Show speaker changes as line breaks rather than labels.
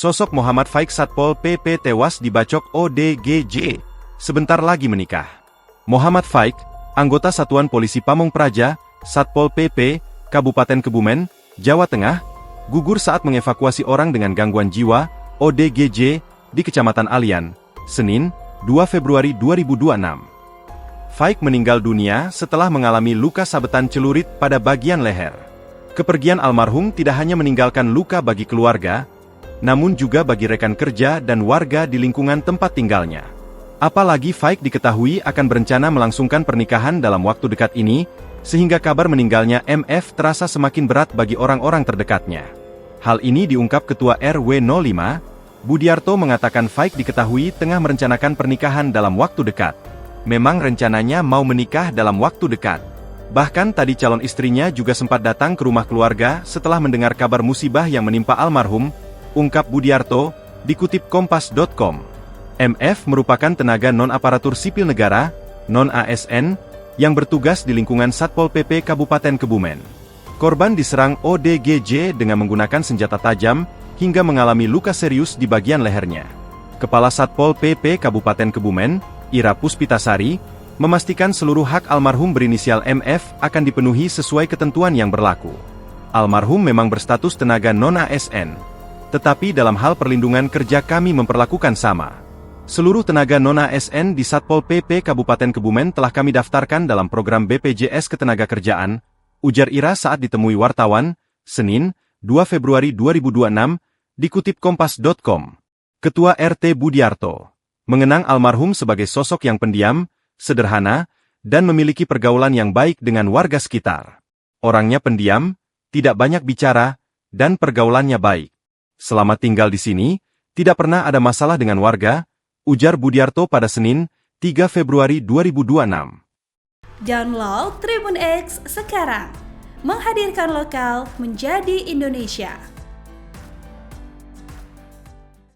Sosok Muhammad Faik Satpol PP tewas dibacok ODGJ. Sebentar lagi menikah. Muhammad Faik, anggota Satuan Polisi Pamong Praja, Satpol PP, Kabupaten Kebumen, Jawa Tengah, gugur saat mengevakuasi orang dengan gangguan jiwa, ODGJ, di Kecamatan Alian, Senin, 2 Februari 2026. Faik meninggal dunia setelah mengalami luka sabetan celurit pada bagian leher. Kepergian almarhum tidak hanya meninggalkan luka bagi keluarga, namun juga bagi rekan kerja dan warga di lingkungan tempat tinggalnya. Apalagi Faik diketahui akan berencana melangsungkan pernikahan dalam waktu dekat ini, sehingga kabar meninggalnya MF terasa semakin berat bagi orang-orang terdekatnya. Hal ini diungkap Ketua RW 05, Budiarto mengatakan Faik diketahui tengah merencanakan pernikahan dalam waktu dekat. Memang rencananya mau menikah dalam waktu dekat. Bahkan tadi calon istrinya juga sempat datang ke rumah keluarga setelah mendengar kabar musibah yang menimpa almarhum, ungkap Budiarto, dikutip kompas.com. MF merupakan tenaga non-aparatur sipil negara, non-ASN, yang bertugas di lingkungan Satpol PP Kabupaten Kebumen. Korban diserang ODGJ dengan menggunakan senjata tajam, hingga mengalami luka serius di bagian lehernya. Kepala Satpol PP Kabupaten Kebumen, Ira Puspitasari, memastikan seluruh hak almarhum berinisial MF akan dipenuhi sesuai ketentuan yang berlaku. Almarhum memang berstatus tenaga non-ASN, tetapi dalam hal perlindungan kerja kami memperlakukan sama. Seluruh tenaga non-ASN di Satpol PP Kabupaten Kebumen telah kami daftarkan dalam program BPJS Ketenagakerjaan, ujar Ira saat ditemui wartawan, Senin, 2 Februari 2026, dikutip kompas.com. Ketua RT Budiarto mengenang almarhum sebagai sosok yang pendiam, sederhana, dan memiliki pergaulan yang baik dengan warga sekitar. Orangnya pendiam, tidak banyak bicara, dan pergaulannya baik. Selama tinggal di sini, tidak pernah ada masalah dengan warga, ujar Budiarto pada Senin, 3 Februari 2026.
Download Tribun X sekarang, menghadirkan lokal menjadi Indonesia.